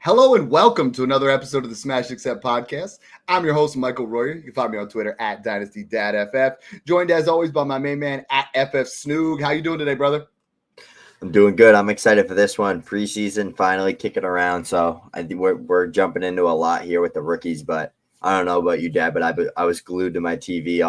Hello and welcome to another episode of the Smash Accept podcast. I'm your host, Michael Royer. You can find me on Twitter at Dynasty Dad FF. Joined as always by my main man at FFSnoog. How you doing today, brother? I'm doing good. I'm excited for this one. Preseason finally kicking around, so I think we're jumping into a lot here with the rookies. But I don't know about you, Dad, but I was glued to my TV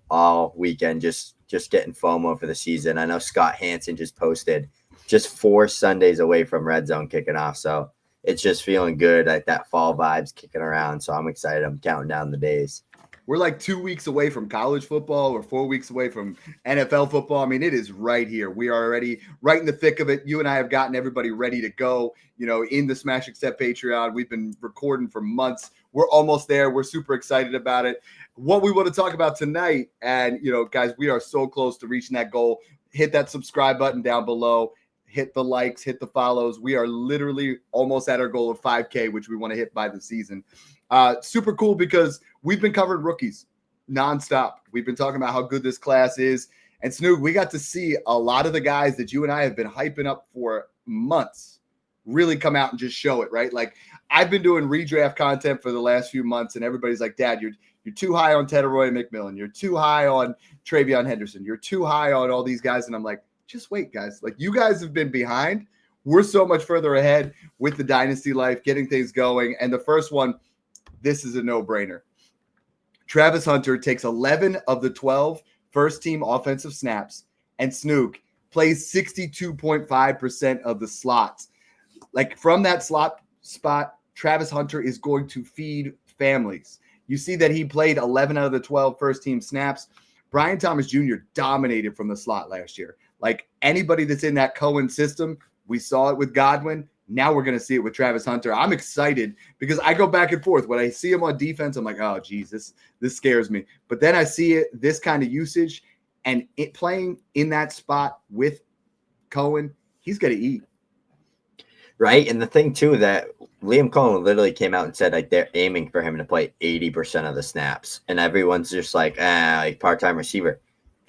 all weekend, just getting FOMO for the season. I know Scott Hansen just posted just 4 Sundays away from Red Zone kicking off, so it's just feeling good. Like that fall vibes kicking around, so I'm excited. I'm counting down the days. We're like 2 weeks away from college football or 4 weeks away from NFL football. I mean, it is right here. We are already right in the thick of it. You and I have gotten everybody ready to go, in the Smash Accept Patreon. We've been recording for months. We're almost there. We're super excited about it. What we want to talk about tonight, and, guys, we are so close to reaching that goal. Hit that subscribe button down below. Hit the likes, hit the follows. We are literally almost at our goal of 5K, which we want to hit by the season. Super cool because we've been covering rookies nonstop. We've been talking about how good this class is. And Snoog, we got to see a lot of the guys that you and I have been hyping up for months really come out and just show it, right? Like, I've been doing redraft content for the last few months, and everybody's like, Dad, you're too high on Tetairoa McMillan. You're too high on TreVeyon Henderson. You're too high on all these guys. And I'm like, just wait, guys. Like, you guys have been behind. We're so much further ahead with the dynasty life, getting things going. And the first one, this is a no-brainer. Travis Hunter takes 11 of the 12 first-team offensive snaps, and Snoog plays 62.5% of the slots. Like, from that slot spot, Travis Hunter is going to feed families. You see that he played 11 out of the 12 first-team snaps. Brian Thomas Jr. dominated from the slot last year. Like, anybody that's in that Cohen system, we saw it with Godwin. Now we're going to see it with Travis Hunter. I'm excited because I go back and forth. When I see him on defense, I'm like, oh, geez, this scares me. But then I see it, this kind of usage, and it playing in that spot with Cohen, he's going to eat. Right, and the thing, too, that Liam Cohen literally came out and said, like, they're aiming for him to play 80% of the snaps. And everyone's just like part-time receiver.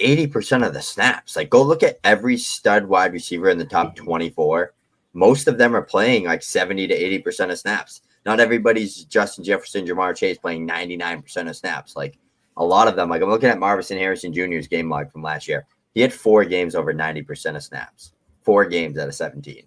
80% of the snaps. Like, go look at every stud wide receiver in the top 24. Most of them are playing like 70 to 80% of snaps. Not everybody's Justin Jefferson, Jamar Chase playing 99% of snaps. Like, a lot of them, like, I'm looking at Marvin Harrison Jr.'s game log from last year. He had 4 games over 90% of snaps. 4 games out of 17.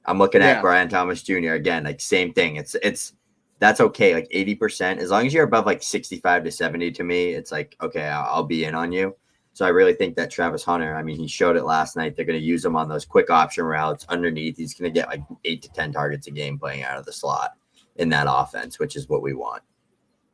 I'm looking at Brian Thomas Jr. again, like, same thing. It's that's okay. Like, 80%, as long as you're above like 65 to 70 to me, it's like, okay, I'll be in on you. So I really think that Travis Hunter, I mean, he showed it last night. They're going to use him on those quick option routes underneath. He's going to get like 8 to 10 targets a game playing out of the slot in that offense, which is what we want.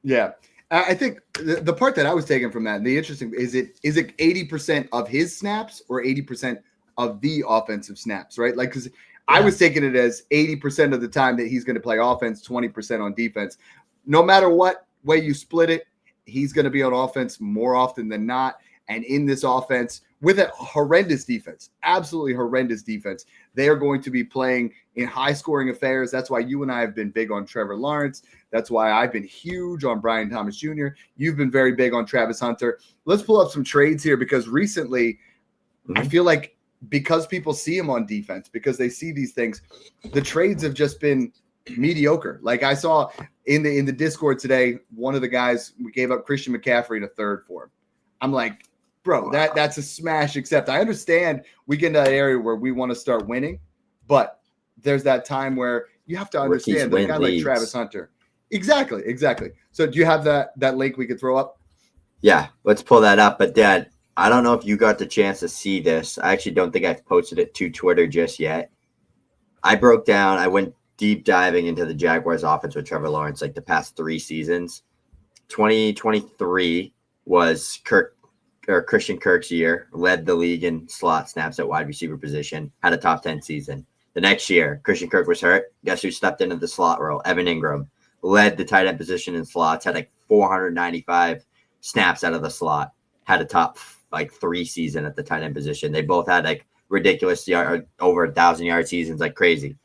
Yeah. I think the part that I was taking from that, and the interesting, is it 80% of his snaps or 80% of the offensive snaps, right? Like, because I was taking it as 80% of the time that he's going to play offense, 20% on defense. No matter what way you split it, he's going to be on offense more often than not. And in this offense, with a horrendous defense, absolutely horrendous defense, they are going to be playing in high-scoring affairs. That's why you and I have been big on Trevor Lawrence. That's why I've been huge on Brian Thomas Jr. You've been very big on Travis Hunter. Let's pull up some trades here because recently I feel like because people see him on defense, because they see these things, the trades have just been mediocre. Like, I saw in the Discord today, one of the guys, we gave up Christian McCaffrey in a third for him. I'm like, bro, that's a smash accept. I understand we get into that area where we want to start winning, but there's that time where you have to understand that a guy like Travis Hunter. Exactly. So do you have that link we could throw up? Yeah, let's pull that up. But Dad, I don't know if you got the chance to see this. I actually don't think I've posted it to Twitter just yet. I went deep diving into the Jaguars offense with Trevor Lawrence like the past 3 seasons. 2023 was Christian Kirk's year, led the league in slot snaps at wide receiver position, had a top 10 season. The next year, Christian Kirk was hurt. Guess who stepped into the slot role? Evan Ingram led the tight end position in slots, had like 495 snaps out of the slot, had a top 3 season at the tight end position. They both had like ridiculous over 1,000-yard seasons, like crazy.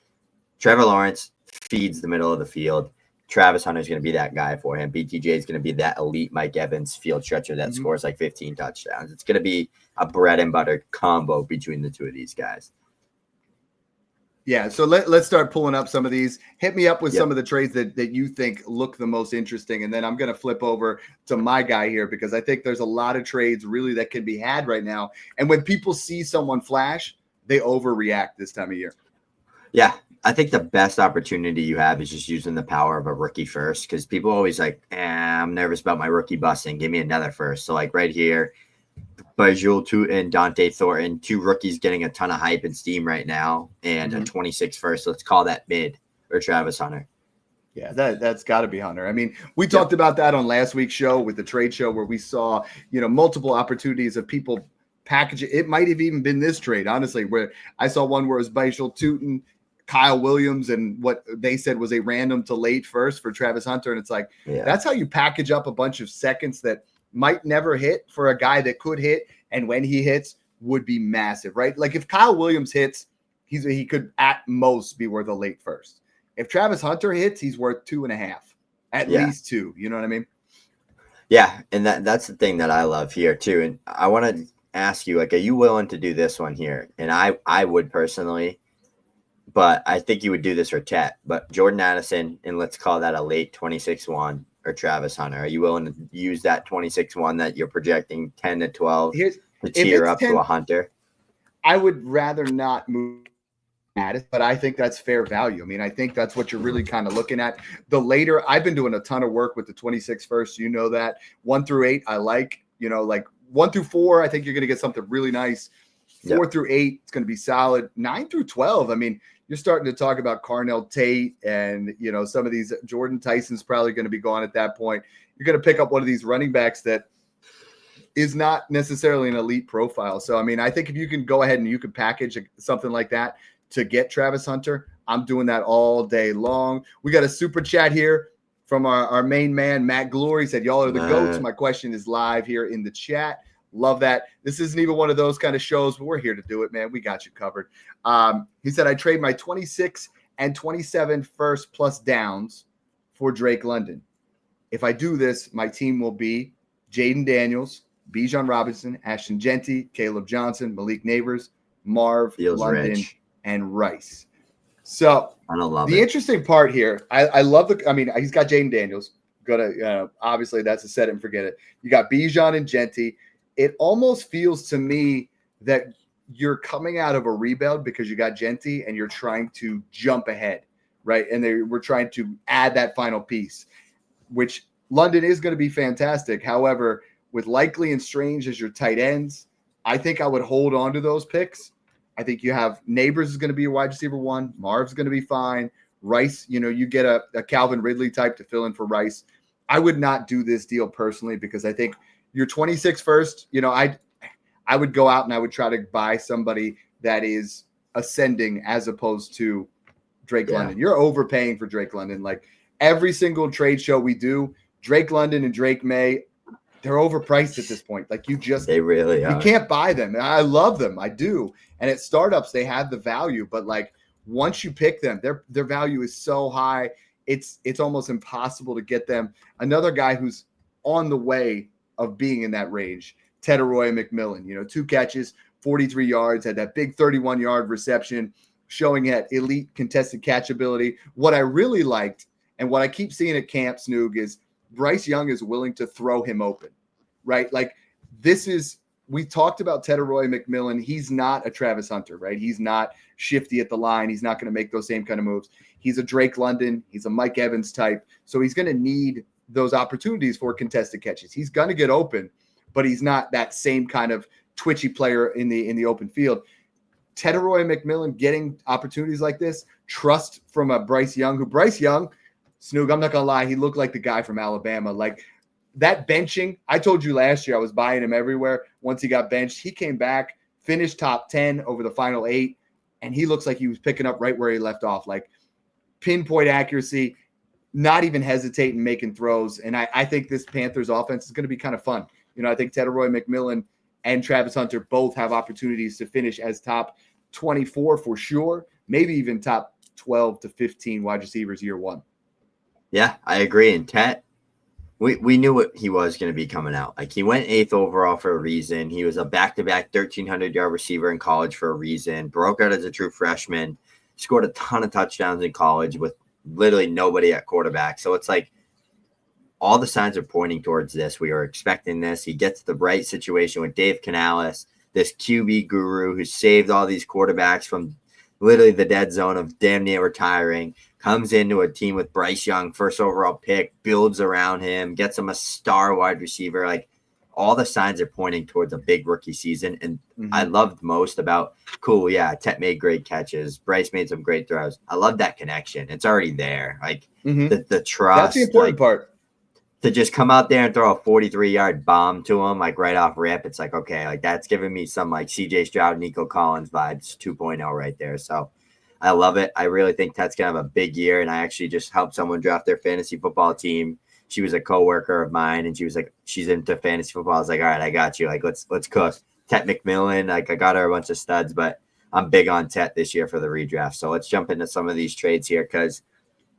Trevor Lawrence feeds the middle of the field. Travis Hunter is going to be that guy for him. BTJ is going to be that elite Mike Evans field stretcher that scores like 15 touchdowns. It's going to be a bread and butter combo between the two of these guys. Yeah, so let's start pulling up some of these. Hit me up with Yep. some of the trades that you think look the most interesting, and then I'm going to flip over to my guy here because I think there's a lot of trades really that can be had right now. And when people see someone flash, they overreact this time of year. Yeah, I think the best opportunity you have is just using the power of a rookie first, because people always like, I'm nervous about my rookie busting. Give me another first. So like right here, Bajul and Dante Thornton, 2 rookies getting a ton of hype and steam right now, and a 26 first. Let's call that mid, or Travis Hunter. Yeah, that's got to be Hunter. I mean, we talked about that on last week's show with the trade show where we saw, multiple opportunities of people package it. It might have even been this trade, honestly, where I saw one where it was Bajul Tootin, Kyle Williams, and what they said was a random to late first for Travis Hunter. And it's like, that's how you package up a bunch of seconds that might never hit for a guy that could hit. And when he hits would be massive, right? Like if Kyle Williams hits, he could at most be worth a late first. If Travis Hunter hits, he's worth 2.5, at least 2. You know what I mean? Yeah. And that's the thing that I love here too. And I want to ask you, like, are you willing to do this one here? And I would personally, but I think you would do this for Tet. But Jordan Addison, and let's call that a late 26-1, or Travis Hunter. Are you willing to use that 26-1 that you're projecting 10 to 12 to tier up 10, to a Hunter? I would rather not move at it, but I think that's fair value. I mean, I think that's what you're really kind of looking at. The later, I've been doing a ton of work with the 26 first. That 1 through 8, I like, like 1 through 4, I think you're going to get something really nice. 4 through 8, it's going to be solid. 9 through 12, I mean, you're starting to talk about Carnell Tate and, some of these. Jordan Tyson's probably going to be gone at that point. You're going to pick up one of these running backs that is not necessarily an elite profile. So, I mean, I think if you can go ahead and you can package something like that to get Travis Hunter, I'm doing that all day long. We got a super chat here from our main man, Matt Glory. Said, y'all are the GOATs. My question is live here in the chat. Love that. This isn't even one of those kind of shows, but we're here to do it, man. We got you covered. He said, I trade my 26 and 27 first plus downs for Drake London. If I do this, my team will be Jaden Daniels, Bijan Robinson, Ashton Genty, Caleb Johnson, Malik Neighbors, Marv, London, and Rice. So I don't love the interesting part here, I love he's got Jaden Daniels. Obviously that's a set it and forget it. You got Bijan and Genty. It almost feels to me that you're coming out of a rebuild because you got Genty and you're trying to jump ahead, right? And we're trying to add that final piece, which London is going to be fantastic. However, with Likely and Strange as your tight ends, I think I would hold on to those picks. I think you have Neighbors is going to be a wide receiver 1. Marv's going to be fine. Rice, you get a Calvin Ridley type to fill in for Rice. I would not do this deal personally because I think your 26 first, I would go out and I would try to buy somebody that is ascending as opposed to Drake London. You're overpaying for Drake London. Like every single trade show we do, Drake London and Drake May, they're overpriced at this point. Like they really are. You can't buy them. I love them. I do. And at startups, they have the value, but like once you pick them, their value is so high. It's almost impossible to get them. Another guy who's on the way of being in that range, Tetairoa McMillan, 2 catches, 43 yards, had that big 31-yard reception, showing that elite contested catch ability. What I really liked and what I keep seeing at camp, Snoog, is Bryce Young is willing to throw him open, right? Like we talked about Tetairoa McMillan. He's not a Travis Hunter, right? He's not shifty at the line. He's not going to make those same kind of moves. He's a Drake London. He's a Mike Evans type. So he's going to need those opportunities for contested catches. He's going to get open, but he's not that same kind of twitchy player in the open field. Tetairoa McMillan getting opportunities like this, trust from a Bryce Young, Snoog, I'm not going to lie, he looked like the guy from Alabama. Like that benching, I told you last year I was buying him everywhere. Once he got benched, he came back, finished top 10 over the final 8, and he looks like he was picking up right where he left off. Like pinpoint accuracy, not even hesitating making throws. And I think this Panthers offense is going to be kind of fun. I think Tetairoa McMillan and Travis Hunter both have opportunities to finish as top 24 for sure, maybe even top 12 to 15 wide receivers year 1. Yeah, I agree. And Tet, we knew what he was going to be coming out. Like he went 8th overall for a reason. He was a back-to-back 1,300-yard receiver in college for a reason. Broke out as a true freshman. scored a ton of touchdowns in college with literally nobody at quarterback. So it's like all the signs are pointing towards this. We are expecting this. He gets the right situation with Dave Canales, this QB guru who saved all these quarterbacks from literally the dead zone of damn near retiring, comes into a team with Bryce Young, first overall pick, builds around him, gets him a star wide receiver. Like all the signs are pointing towards a big rookie season. And I loved most about, cool, yeah, Tet made great catches. Bryce made some great throws. I love that connection. It's already there. Like the trust. That's the important part. To just come out there and throw a 43-yard bomb to him, like right off rip, it's like, okay, like that's giving me some like CJ Stroud, Nico Collins vibes 2.0 right there. So I love it. I really think Tet's going to have a big year. And I actually just helped someone draft their fantasy football team. She was a coworker of mine and she was like, she's into fantasy football. I was like, all right, I got you. Like, let's cook. Tet McMillan, like I got her a bunch of studs, but I'm big on Tet this year for the redraft. So let's jump into some of these trades here because,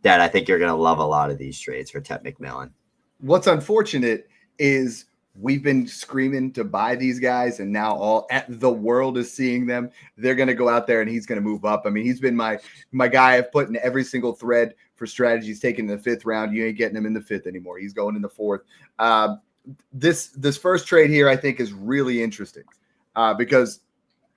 Dad, I think you're going to love a lot of these trades for Tet McMillan. What's unfortunate is we've been screaming to buy these guys, and now the world is seeing them. They're going to go out there, and he's going to move up. I mean, he's been my guy I've put in every single thread for strategies taken in the 5th round. You ain't getting him in the 5th anymore. He's going in the 4th. This first trade here, I think, is really interesting because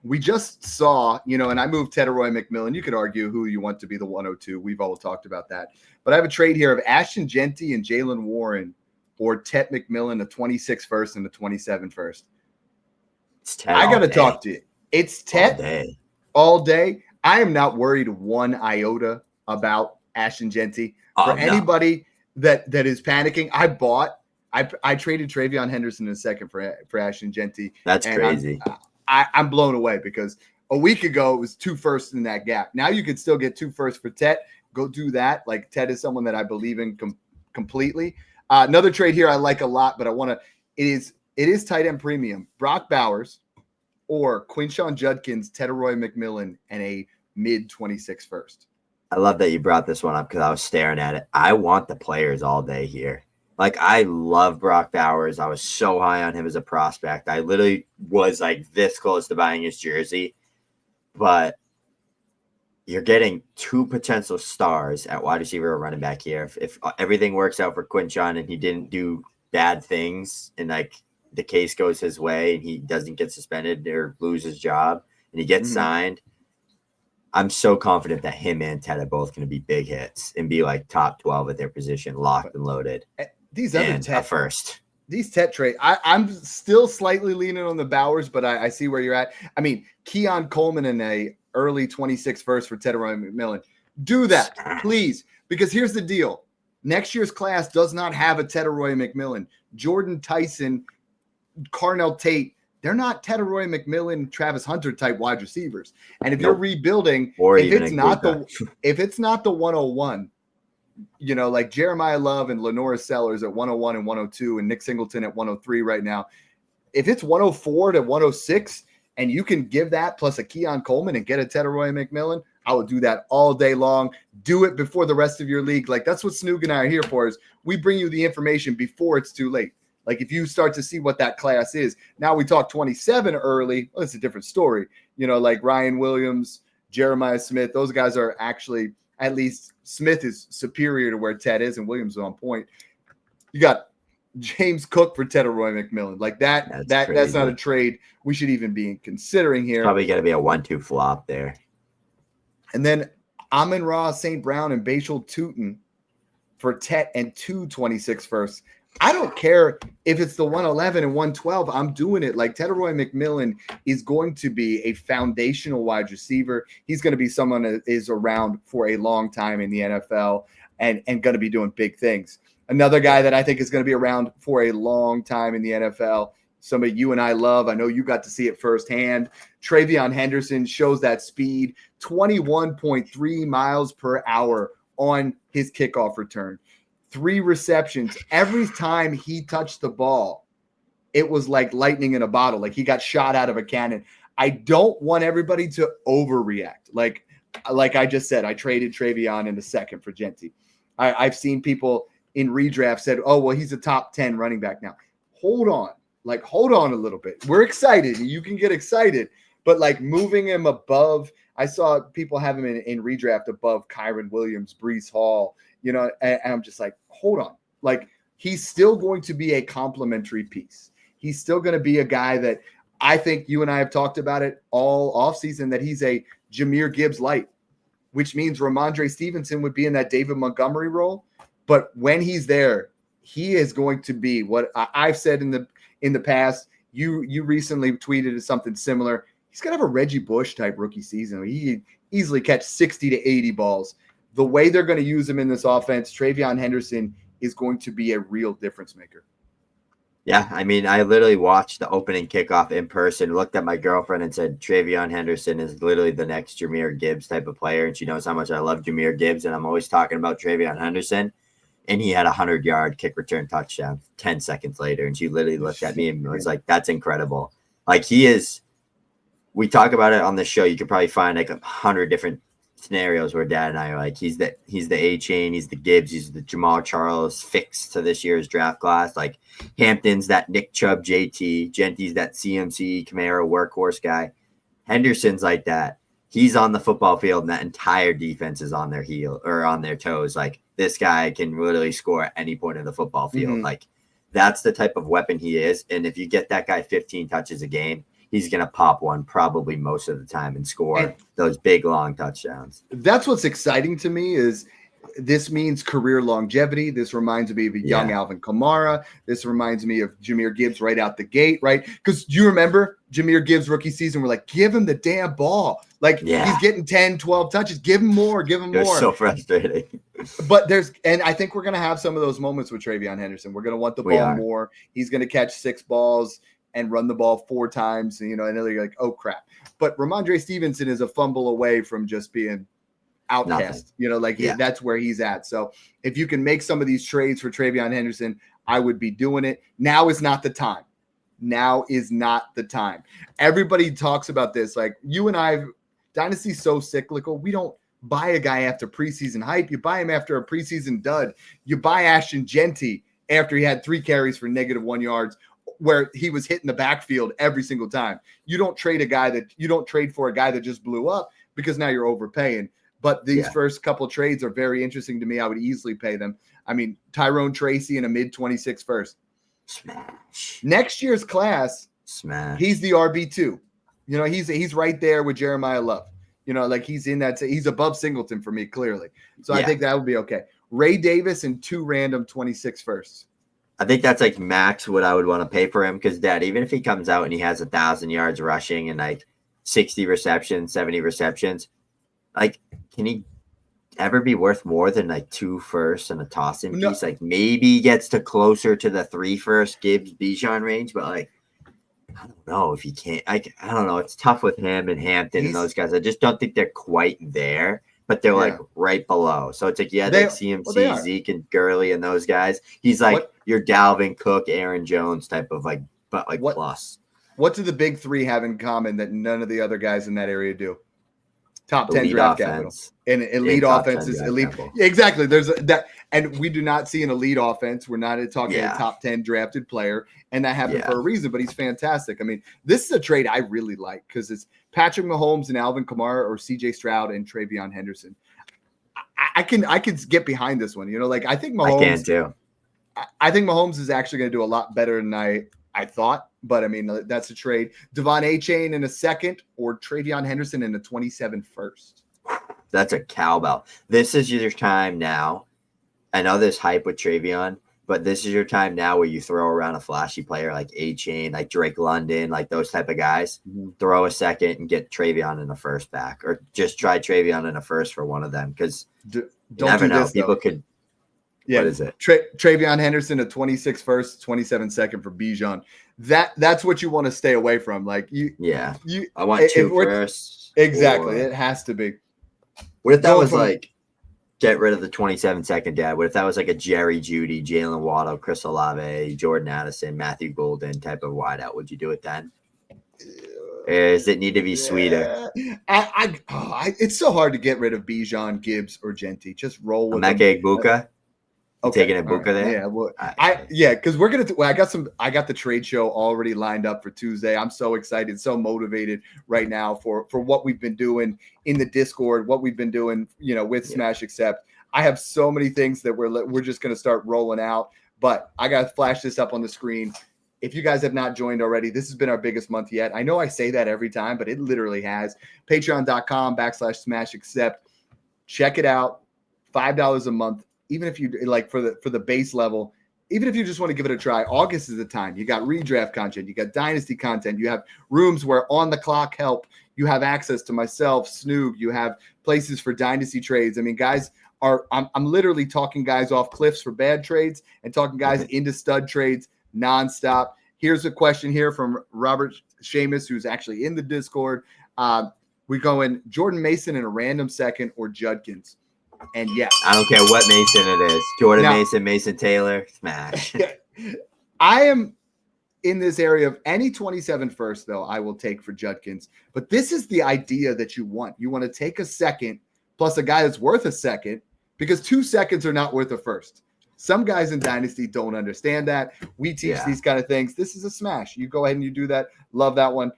we just saw, and I moved Tetairoa McMillan. You could argue who you want to be the 102. We've all talked about that. But I have a trade here of Ashton Jeanty and Jalen Warren or Tet McMillan, a 26 first and a 27 first. I got to talk to you. It's Tet all day. I am not worried one iota about Ashton Jeanty. For anybody that is panicking, I traded TreVeyon Henderson in a second for Ashton Jeanty. That's crazy. I'm blown away because a week ago it was 2 firsts in that gap. Now you could still get 2 firsts for Tet. Go do that. Like Tet is someone that I believe in completely. Another trade here I like a lot, but it is tight end premium. Brock Bowers or Quinshon Judkins, Tetairoa McMillan, and a mid 26 first. I love that you brought this one up because I was staring at it. I want the players all day here. Like, I love Brock Bowers. I was so high on him as a prospect. I literally was like this close to buying his jersey. But you're getting 2 potential stars at wide receiver or running back here. If everything works out for Quinshon and he didn't do bad things and like the case goes his way and he doesn't get suspended or lose his job and he gets signed, I'm so confident that him and Tet are both going to be big hits and be like top 12 at their position, locked and loaded. These other Tet first. These Tet trades, I'm still slightly leaning on the Bowers, but I see where you're at. I mean, Keon Coleman in a early 26 first for Tetairoa McMillan. Do that, please, because here's the deal. Next year's class does not have a Tetairoa McMillan. Jordan Tyson, Carnell Tate, they're not Tetairoa McMillan, Travis Hunter type wide receivers. And if you're rebuilding, if it's not the 101, like Jeremiah Love and Lenora Sellers at 101 and 102 and Nick Singleton at 103 right now, if it's 104 to 106 and you can give that plus a Keon Coleman and get a Tetairoa McMillan, I would do that all day long. Do it before the rest of your league. Like, that's what Snoog and I are here for, is we bring you the information before it's too late. Like, if you start to see what that class is. Now we talk 27 early. Well, it's a different story. Like Ryan Williams, Jeremiah Smith, those guys are actually, at least Smith is superior to where Tet is and Williams is on point. You got James Cook for Tetairoa McMillan. Like that's not a trade we should even be considering here. Probably going to be a 1-2 flop there. And then Amon-Ra St. Brown and Bashal Tootin for Tet and 2 26 firsts. I don't care if it's the 111 and 112. I'm doing it. Like, Tetairoa McMillan is going to be a foundational wide receiver. He's going to be someone that is around for a long time in the NFL and going to be doing big things. Another guy that I think is going to be around for a long time in the NFL, somebody you and I love. I know you got to see it firsthand. TreVeyon Henderson shows that speed, 21.3 miles per hour on his kickoff return. 3 receptions. Every time he touched the ball, it was like lightning in a bottle. Like he got shot out of a cannon. I don't want everybody to overreact. Like I just said, I traded TreVeyon in a second for Jeanty. I've seen people in redraft said, oh, well, he's a top 10 running back now. Hold on. Hold on a little bit. We're excited. You can get excited. but like moving him above, I saw people have him in redraft above Kyron Williams, Breece Hall, and I'm just like, hold on. Like, he's still going to be a complementary piece. He's still going to be a guy that I think you and I have talked about it all offseason, that he's a Jahmyr Gibbs light, which means Ramondre Stevenson would be in that David Montgomery role. But when he's there, he is going to be what I've said in the past. You recently tweeted something similar. He's going to have a Reggie Bush type rookie season. He easily catch 60 to 80 balls. The way they're going to use him in this offense, TreVeyon Henderson is going to be a real difference maker. Yeah, I mean, I literally watched the opening kickoff in person, looked at my girlfriend and said, TreVeyon Henderson is literally the next Jahmyr Gibbs type of player. And she knows how much I love Jahmyr Gibbs, and I'm always talking about TreVeyon Henderson. And he had a 100-yard kick return touchdown 10 seconds later. And she literally looked at me and was like, that's incredible. Like, he is – we talk about it on the show. You could probably find like 100 different scenarios where Dad and I are like, he's the A-Chain, he's the Gibbs, he's the Jamal Charles fix to this year's draft class. Like, Hampton's that Nick Chubb JT, Genty's that CMC Camaro workhorse guy. Henderson's like that. He's on the football field and that entire defense is on their heel or on their toes. Like, this guy can literally score at any point in the football field. Mm-hmm. Like, that's the type of weapon he is. And if you get that guy 15 touches a game, he's going to pop one probably most of the time and score those big, long touchdowns. That's what's exciting to me is this means career longevity. This reminds me of a young Alvin Kamara. This reminds me of Jahmyr Gibbs right out the gate, right? Because do you remember Jahmyr Gibbs' rookie season? We're like, give him the damn ball. Like, he's getting 10, 12 touches. Give him more. Give him more. It's so frustrating. But and I think we're going to have some of those moments with TreVeyon Henderson. We're going to want the ball more. He's going to catch 6 balls and run the ball 4 times, and then you're like, oh, crap. But Ramondre Stevenson is a fumble away from just being outcast. That's where he's at. So if you can make some of these trades for TreVeyon Henderson, I would be doing it. Now is not the time. Now is not the time. Everybody talks about this. Like, you and I, Dynasty's so cyclical. We don't buy a guy after preseason hype. You buy him after a preseason dud. You buy Ashton Genty after he had 3 carries for -1 yards, where he was hitting the backfield every single time. You don't trade for a guy that just blew up, because now you're overpaying. But these first couple trades are very interesting to me. I would easily pay them. I mean, Tyrone Tracy in a mid-26 first. Smash. Next year's class, smash. He's the RB2. He's right there with Jeremiah Love. He's in that. He's above Singleton for me, clearly. So I think that would be okay. Ray Davis and 2 random 26 firsts. I think that's like max what I would want to pay for him, because Dad, even if he comes out and he has 1,000 yards rushing and like 60 receptions, 70 receptions, like, can he ever be worth more than like 2 firsts and a toss-in piece? Like, maybe he gets to closer to the 3 first Gibbs Bijan range, but like, I don't know if he can't. I don't know. It's tough with him and Hampton and those guys. I just don't think they're quite there, but they're like right below. So it's like, like CMC, Zeke, and Gurley and those guys. He's like your Dalvin Cook, Aaron Jones type of like, but like plus. What do the big 3 have in common that none of the other guys in that area do? Top 10 elite draft offense. capital. And elite offense is elite. Yeah, exactly. There's that. And we do not see an elite offense. We're not talking a top 10 drafted player. And that happened for a reason, but he's fantastic. I mean, this is a trade I really like, because it's Patrick Mahomes and Alvin Kamara, or CJ Stroud and TreVeyon Henderson. I can get behind this one. I think Mahomes. I can too. I think Mahomes is actually going to do a lot better than I thought. But I mean, that's a trade. Devon A-Chain in a second, or TreVeyon Henderson in a 27 first. That's a cowbell. This is your time now. I know there's hype with TreVeyon, but this is your time now where you throw around a flashy player like A-Chain, like Drake London, like those type of guys. Mm-hmm. Throw a second and get TreVeyon in the first back, or just try TreVeyon in a first for one of them, because you never know. People could. Yeah, what is it? TreVeyon Henderson, a 26 first, 27 second for Bijan. That's what you want to stay away from. Like I want 2 firsts. Exactly. It has to be. What if that was like, get rid of the 27 second, Dad? What if that was like a Jerry Jeudy, Jalen Waddle, Chris Olave, Jordan Addison, Matthew Golden type of wideout? Would you do it then? Or does it need to be sweeter? It's so hard to get rid of Bijan, Gibbs, or Genty. Just roll with Emeka Egbuka? Okay. Taking a Ibuka there? Yeah. Well, because we're gonna. I got the trade show already lined up for Tuesday. I'm so excited, so motivated right now for what we've been doing in the Discord, what we've been doing, with Smash Accept. I have so many things that we're just gonna start rolling out. But I gotta flash this up on the screen. If you guys have not joined already, this has been our biggest month yet. I know I say that every time, but it literally has. Patreon.com/Smash Accept. Check it out. $5 a month. Even if you like for the base level, even if you just want to give it a try, August is the time. You got redraft content, you got dynasty content, you have rooms where on the clock help, you have access to myself, Snoog, you have places for dynasty trades. I mean, guys I'm literally talking guys off cliffs for bad trades and talking guys into stud trades nonstop. Here's a question here from Robert Seamus, who's actually in the Discord. We're going Jordan Mason in a random second or Judkins. And yes, I don't care what Mason it is. Jordan Mason, Mason Taylor, smash. I am in this area of any 27 first, though, I will take for Judkins. But this is the idea that you want. You want to take a second plus a guy that's worth a second because 2 seconds are not worth a first. Some guys in Dynasty don't understand that. We teach these kind of things. This is a smash. You go ahead and you do that. Love that one.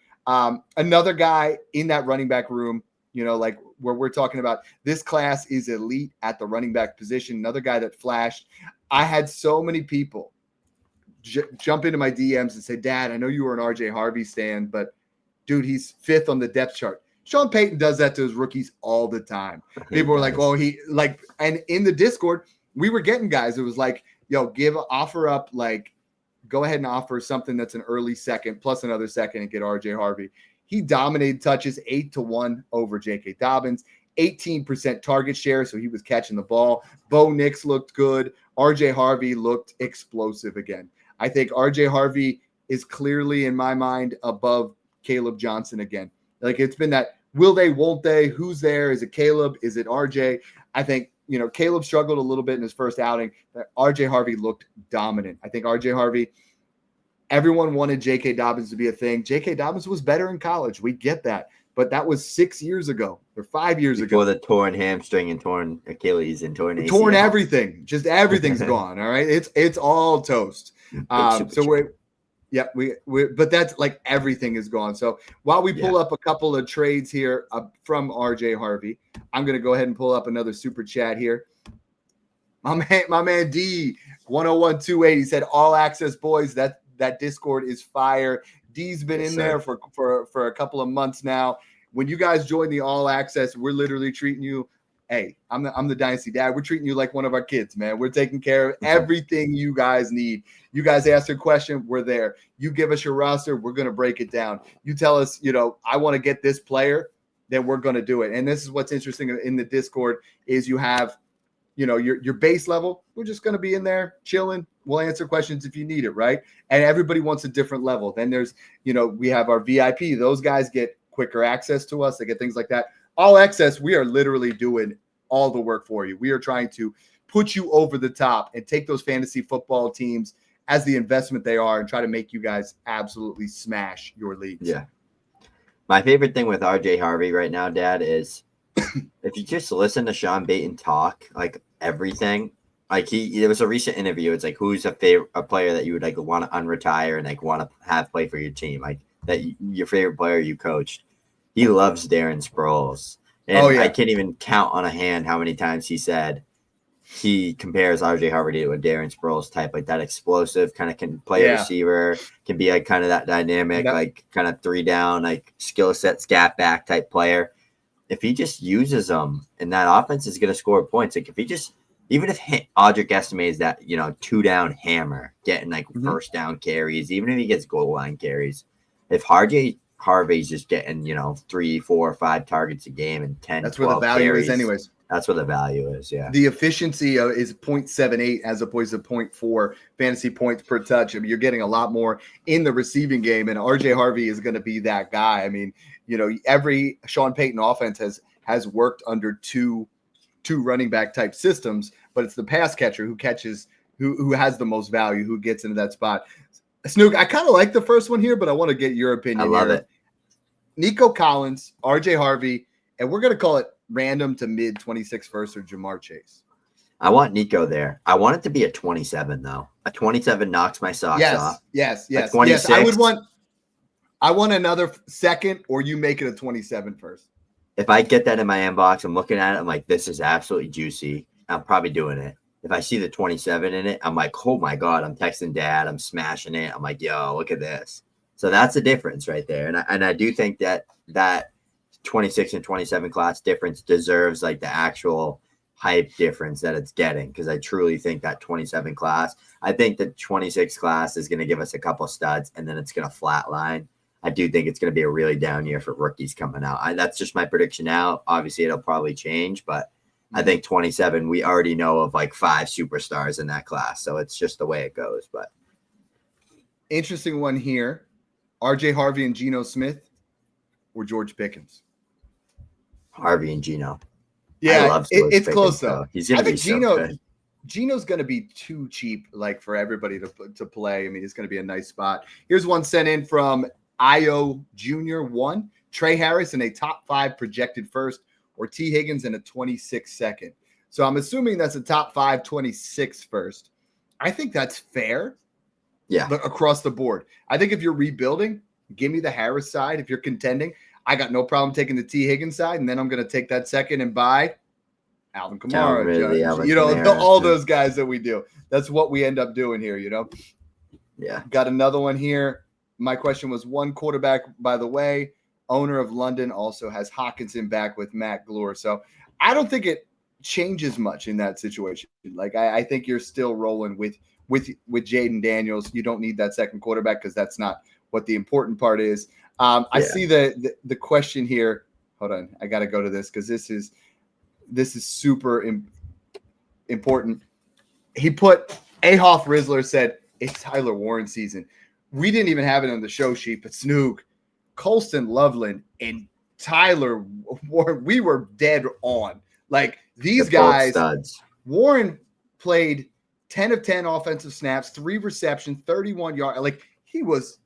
Another guy in that running back room, like where we're talking about this class is elite at the running back position. Another guy that flashed. I had so many people jump into my DMs and say, Dad, I know you were an RJ Harvey stan, but dude, he's 5th on the depth chart. Sean Payton does that to his rookies all the time. People were like, and in the Discord, we were getting guys. It was like, offer up, go ahead and offer something that's an early second plus another second and get RJ Harvey. He dominated touches 8-1 over J.K. Dobbins, 18% target share, so he was catching the ball. Bo Nix looked good. RJ Harvey looked explosive again. I think RJ Harvey is clearly, in my mind, above Caleb Johnson again. Like, it's been that will they, won't they, who's there? Is it Caleb? Is it RJ? I think, Caleb struggled a little bit in his first outing. RJ Harvey looked dominant. I think RJ Harvey – everyone wanted J.K. Dobbins to be a thing. J.K. Dobbins was better in college. We get that. But that was 6 years ago or 5 years ago. Before the torn hamstring and torn Achilles and torn ACL. Torn everything. Just everything's gone, all right? It's all toast. But that's like everything is gone. So while we pull up a couple of trades here from RJ Harvey, I'm going to go ahead and pull up another super chat here. My man D 10128, he said, all access boys, that Discord is fire. D's been in there for a couple of months now. When you guys join the all access, we're literally treating you. Hey, I'm the Dynasty Dad. We're treating you like one of our kids, man. We're taking care of everything you guys need. You guys ask a question, we're there. You give us your roster, we're going to break it down. You tell us, I want to get this player, then we're going to do it. And this is what's interesting in the Discord is you have, your base level. We're just going to be in there chilling. We'll answer questions if you need it, right? And everybody wants a different level. Then there's, we have our VIP. Those guys get quicker access to us. They get things like that. All access, we are literally doing all the work for you. We are trying to put you over the top and take those fantasy football teams as the investment they are and try to make you guys absolutely smash your leagues. Yeah. My favorite thing with RJ Harvey right now, Dad, is if you just listen to Sean Payton talk, like everything, like there was a recent interview. It's like, who's a player that you would like want to unretire and like want to have play for your team, like that your favorite player you coached. He loves Darren Sproles, and I can't even count on a hand how many times he said he compares RJ Harvey to a Darren Sproles type, like that explosive kind of can play a receiver, can be like kind of that dynamic, like kind of 3 down, like skill set scat back type player. If he just uses them, and that offense is going to score points. Like if he just, even if Audric estimates that, 2 down hammer, getting like first down carries, even if he gets goal line carries, if RJ Harvey's just getting, 3, 4, 5 targets a game and 10, that's 12 where the value carries, is anyways. That's what the value is, yeah. The efficiency is 0.78 as opposed to 0.4 fantasy points per touch. I mean, you're getting a lot more in the receiving game, and RJ Harvey is going to be that guy. I mean, every Sean Payton offense has worked under two running back type systems, but it's the pass catcher who catches, who has the most value, who gets into that spot. Snoog, I kind of like the first one here, but I want to get your opinion. I love it. Nico Collins, RJ Harvey, and we're going to call it random to mid 26 first or Jamar Chase. I want Nico there. I want it to be a 27 though. A 27 knocks my socks off. Yes. A 26, I want another second, or you make it a 27 first. If I get that in my inbox, I'm looking at it. I'm like, this is absolutely juicy. I'm probably doing it. If I see the 27 in it, I'm like, oh my God, I'm texting dad. I'm smashing it. I'm like, yo, look at this. So that's the difference right there. And I do think that 26 and 27 class difference deserves like the actual hype difference that it's getting. Cause I truly think that 27 class, I think the 26 class is going to give us a couple studs and then it's going to flatline. I do think it's going to be a really down year for rookies coming out. That's just my prediction now. Obviously it'll probably change, but I think 27, we already know of like 5 superstars in that class. So it's just the way it goes. But interesting one here. RJ Harvey and Geno Smith or George Pickens? Harvey and Geno. Yeah, it's Pickens, close though. He's going to be so good. Geno's going to be too cheap, like for everybody to play. I mean, it's going to be a nice spot. Here's one sent in from IO Jr. 1. Trey Harris in a top 5 projected first, or T. Higgins in a 26 second. So I'm assuming that's a top 5, 26 first. I think that's fair. Yeah. Across the board. I think if you're rebuilding, give me the Harris side. If you're contending, I got no problem taking the T. Higgins side, and then I'm going to take that second and buy Alvin Kamara, all those guys that we do. That's what we end up doing here, Yeah. Got another one here. My question was one quarterback, by the way. Owner of London also has Hawkinson back with Matt Glore. So I don't think it changes much in that situation. Like I think you're still rolling with Jaden Daniels. You don't need that second quarterback because that's not what the important part is. I see the question here. Hold on, I got to go to this because this is super important. He put Ahoff Rizzler said it's Tyler Warren season. We didn't even have it on the show sheet, but Snoog, Colston, Loveland, and Tyler Warren, we were dead on. Like these guys, studs. Warren played 10 of 10 offensive snaps, 3 receptions, 31 yards. Like he was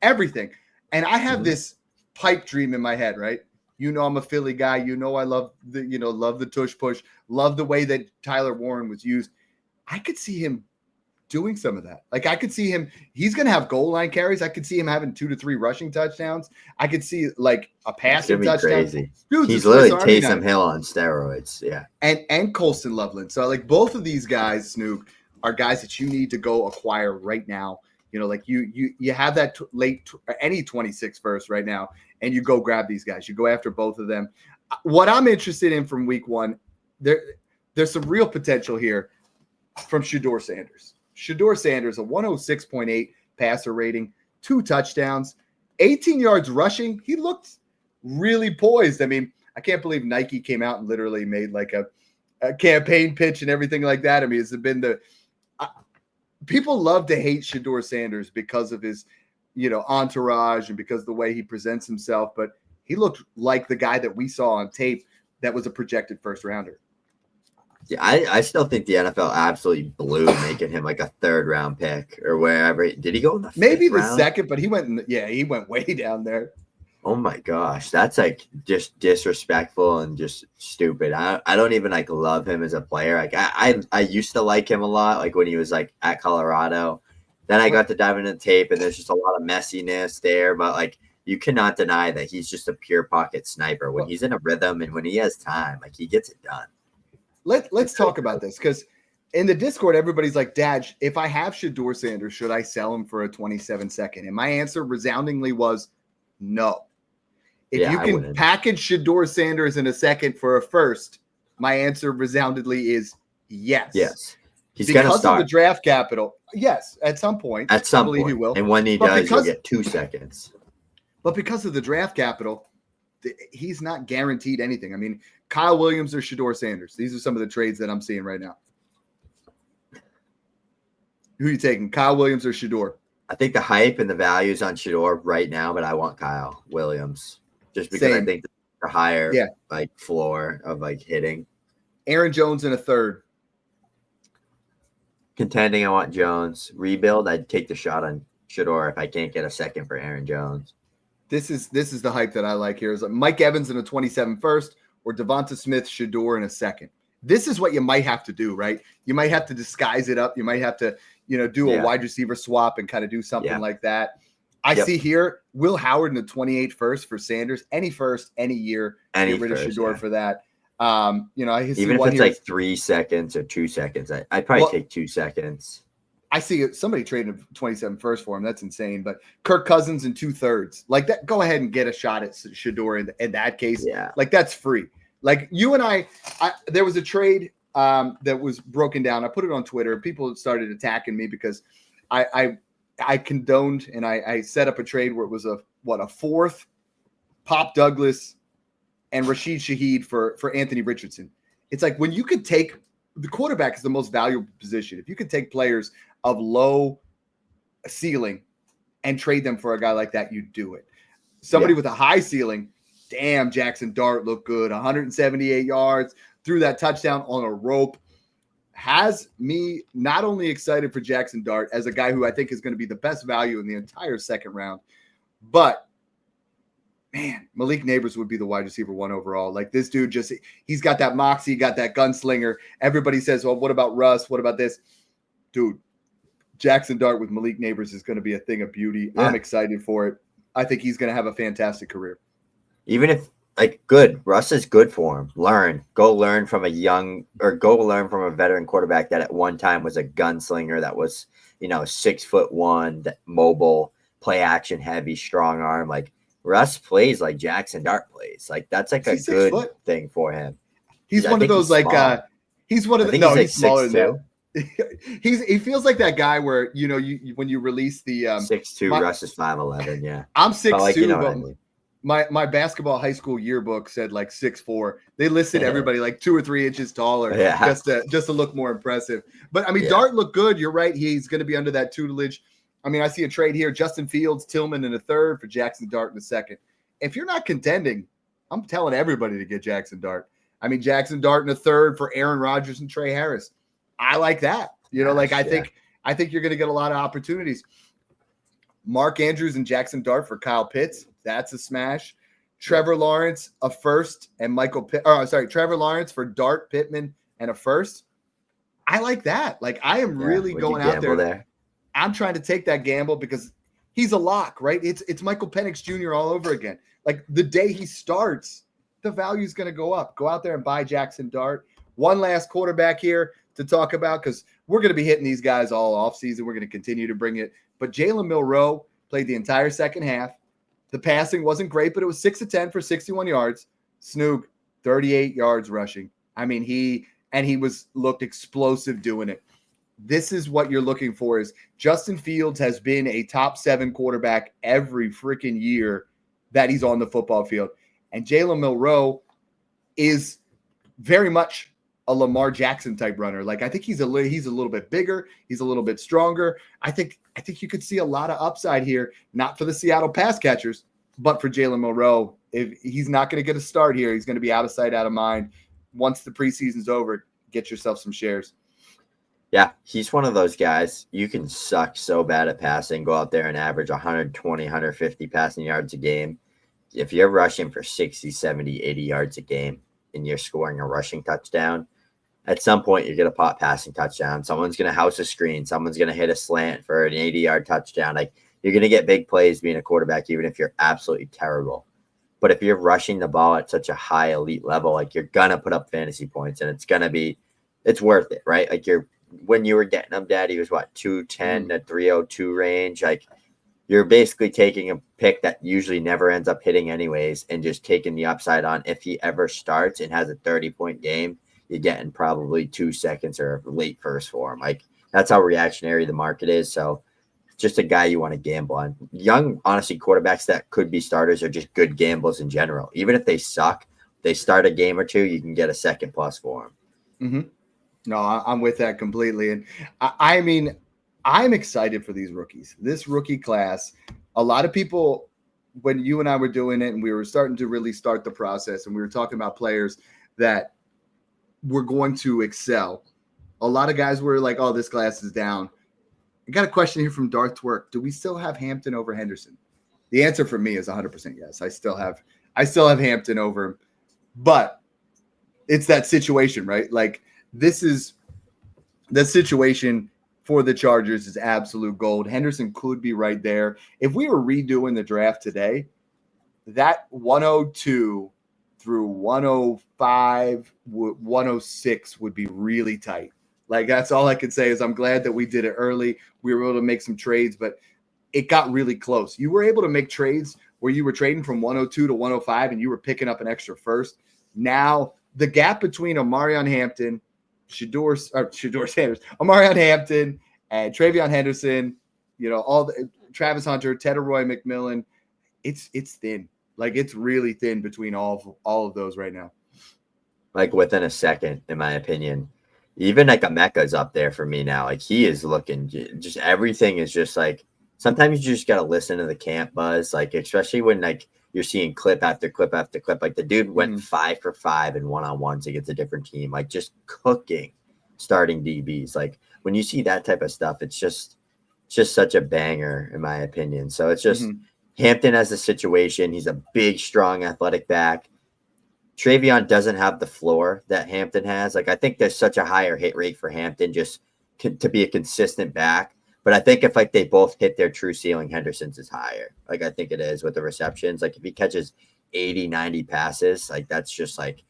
everything. And I have this pipe dream in my head, right? I'm a Philly guy. I love the tush push, love the way that Tyler Warren was used. I could see him doing some of that. Like I could see him, he's going to have goal line carries. I could see him having 2 to 3 rushing touchdowns. I could see like a passing touchdown. Crazy. He's literally Taysom Hill on steroids. Yeah. And Colston Loveland. So like both of these guys, Snoog, are guys that you need to go acquire right now. Like you have that any 26 first right now, and you go grab these guys. You go after both of them. What I'm interested in from week 1, there's some real potential here from Sheduer Sanders. Sheduer Sanders, a 106.8 passer rating, 2 touchdowns, 18 yards rushing. He looked really poised. I mean, I can't believe Nike came out and literally made like a campaign pitch and everything like that. I mean, it's been people love to hate Sheduer Sanders because of his, entourage and because of the way he presents himself. But he looked like the guy that we saw on tape that was a projected first rounder. Yeah, I still think the NFL absolutely blew making him like a 3rd round pick or wherever. Did he go in the 5th maybe the round? 2nd, but he went way down there. Oh my gosh, that's like just disrespectful and just stupid. I don't even like love him as a player. Like I used to like him a lot, like when he was like at Colorado. Then I got to dive into the tape, and there's just a lot of messiness there. But like you cannot deny that he's just a pure pocket sniper when he's in a rhythm and when he has time. Like he gets it done. Let's talk about this because in the Discord, everybody's like, Dad, if I have Sheduer Sanders, should I sell him for a 27 second? And my answer resoundingly was no. If you can package Sheduer Sanders in a second for a first, my answer resoundingly is yes. Yes. He's going to start. Because of the draft capital. Yes, at some point. At some point. He will. And when he does, you'll get 2 seconds. But because of the draft capital, he's not guaranteed anything. I mean, Kyle Williams or Sheduer Sanders. These are some of the trades that I'm seeing right now. Who are you taking, Kyle Williams or Sheduer? I think the hype and the value is on Sheduer right now, but I want Kyle Williams just because I think the higher like floor of like hitting. Aaron Jones in a 3rd. Contending, I want Jones. Rebuild, I'd take the shot on Sheduer if I can't get a second for Aaron Jones. This is the hype that I like here. Is like Mike Evans in a 27 first or Devonta Smith, Sheduer in a 2nd. this is what you might have to do, right? You might have to disguise it up. You might have to, do a wide receiver swap and kind of do something like that. I see here Will Howard in the 28th first for Sanders. Any first, any year. Get rid of Sheduer for that. I see even if it's here, like 3 seconds or 2 seconds, I'd probably take 2 seconds. I see somebody trading 27 first for him. That's insane. But Kirk Cousins in 2/3, like that. Go ahead and get a shot at Sheduer in that case. Yeah, like that's free. Like you and I there was a trade that was broken down. I put it on Twitter. People started attacking me because I condoned and I set up a trade where it was a 4th, Pop Douglas, and Rashid Shaheed for Anthony Richardson. It's like when you could take the quarterback is the most valuable position. If you could take players of low ceiling and trade them for a guy like that, you do it. Somebody with a high ceiling, damn, Jaxson Dart looked good. 178 yards, threw that touchdown on a rope. Has me not only excited for Jaxson Dart as a guy who I think is going to be the best value in the entire second round, but man, Malik Neighbors would be the wide receiver 1 overall. Like this dude he's got that moxie, got that gunslinger. Everybody says, well, what about Russ? What about this? Dude, Jaxson Dart with Malik Neighbors is going to be a thing of beauty. Yeah. I'm excited for it. I think he's going to have a fantastic career. Even if good, Russ is good for him. Go learn from a veteran quarterback that at one time was a gunslinger that was, 6'1", mobile, play action heavy, strong arm. Like Russ plays like Jaxson Dart plays. Like that's like a good thing for him. He's one of those he's one of the he's smaller than that. He feels like that guy where when you release the 6'2", Russ is 5'11", yeah. I'm 6'2", but my basketball high school yearbook said like 6'4". They listed everybody like 2 or 3 inches taller just to look more impressive. But I mean, Dart looked good. You're right. He's going to be under that tutelage. I mean, I see a trade here: Justin Fields, Tillman in the 3rd for Jaxson Dart in the 2nd. If you're not contending, I'm telling everybody to get Jaxson Dart. I mean, Jaxson Dart in the 3rd for Aaron Rodgers and Trey Harris. I like that. I think you're going to get a lot of opportunities. Mark Andrews and Jaxson Dart for Kyle Pitts. That's a smash. Trevor Lawrence, a 1st, and Trevor Lawrence for Dart, Pittman, and a 1st. I like that. Like I am really going out there. I'm trying to take that gamble because he's a lock, right? It's Michael Penix Jr. all over again. Like the day he starts, the value is going to go up. Go out there and buy Jaxson Dart. One last quarterback here to talk about because we're going to be hitting these guys all offseason. We're going to continue to bring it. But Jalen Milroe played the entire second half. The passing wasn't great, but it was 6 of 10 for 61 yards. Snoog, 38 yards rushing. I mean, he looked explosive doing it. This is what you're looking for is Justin Fields has been a top 7 quarterback every freaking year that he's on the football field. And Jalen Milroe is very much a Lamar Jackson type runner. Like I think he's a little bit bigger. He's a little bit stronger. I think you could see a lot of upside here, not for the Seattle pass catchers, but for Jalen Milroe. If he's not going to get a start here, he's going to be out of sight, out of mind. Once the preseason's over, get yourself some shares. Yeah, he's one of those guys. You can suck so bad at passing, go out there and average 120, 150 passing yards a game. If you're rushing for 60, 70, 80 yards a game and you're scoring a rushing touchdown, at some point you're going to pop passing touchdown. Someone's going to house a screen. Someone's going to hit a slant for an 80-yard touchdown. Like you're going to get big plays being a quarterback, even if you're absolutely terrible. But if you're rushing the ball at such a high elite level, like you're going to put up fantasy points and it's worth it, right? Like when you were getting him, Daddy was 210 to 302 range. Like you're basically taking a pick that usually never ends up hitting anyways and just taking the upside on if he ever starts and has a 30-point game, you're getting probably 2 seconds or a late first for him. Like that's how reactionary the market is. So just a guy you want to gamble on. Young, honestly, quarterbacks that could be starters are just good gambles in general. Even if they suck, they start a game or two, you can get a second plus for them. Mm-hmm. No, I'm with that completely. And I mean, I'm excited for these rookies. This rookie class, a lot of people, when you and I were doing it and we were starting to really start the process and we were talking about players that were going to excel, a lot of guys were like, oh, this class is down. I got a question here from Darth Twerk. Do we still have Hampton over Henderson? The answer for me is 100% yes. I still have Hampton over him. But it's that situation, right? Like this is the situation for the Chargers is absolute gold. Henderson could be right there. If we were redoing the draft today, that 102 through 105, 106 would be really tight. Like that's all I can say is I'm glad that we did it early. We were able to make some trades, but it got really close. You were able to make trades where you were trading from 102 to 105 and you were picking up an extra first. Now the gap between Omarion Hampton, Sheduer Sanders, Omarion Hampton, and TreVeyon Henderson, all the Travis Hunter, Tetairoa McMillan, it's thin. Like it's really thin between all of those right now. Like within a second, in my opinion. Even like Emeka's up there for me now. Like he is looking, just everything is just like, sometimes you just got to listen to the camp buzz. Like, especially when like you're seeing clip after clip after clip. Like the dude went 5 for 5 in one-on-ones against a different team, like just cooking starting DBs. Like when you see that type of stuff, it's just such a banger in my opinion. So it's just Hampton has a situation. He's a big, strong, athletic back. TreVeyon doesn't have the floor that Hampton has. Like I think there's such a higher hit rate for Hampton just to be a consistent back. But I think if like they both hit their true ceiling, Henderson's is higher. Like I think it is with the receptions. Like if he catches 80, 90 passes, like that's just like,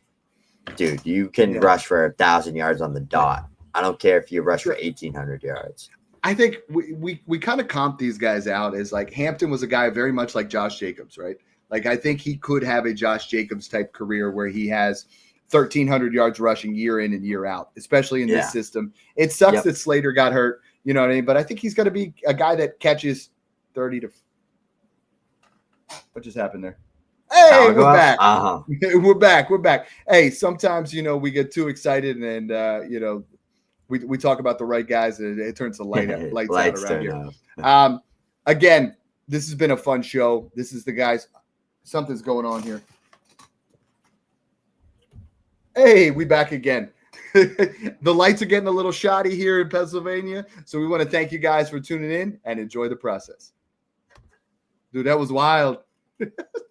dude, you can rush for 1,000 yards on the dot. I don't care if you rush for 1,800 yards. I think we kind of comp these guys out as like Hampton was a guy very much like Josh Jacobs, right? Like I think he could have a Josh Jacobs type career where he has 1,300 yards rushing year in and year out, especially in this system. It sucks that Slater got hurt, you know what I mean? But I think he's going to be a guy that catches 30 to. What just happened there? Hey, we're back. We're back. Hey, sometimes we get too excited and we talk about the right guys and it turns the lights out around here. Again, this has been a fun show. This is the guys. Something's going on here. Hey, we back again. The lights are getting a little shoddy here in Pennsylvania. So we want to thank you guys for tuning in and enjoy the process. Dude, that was wild.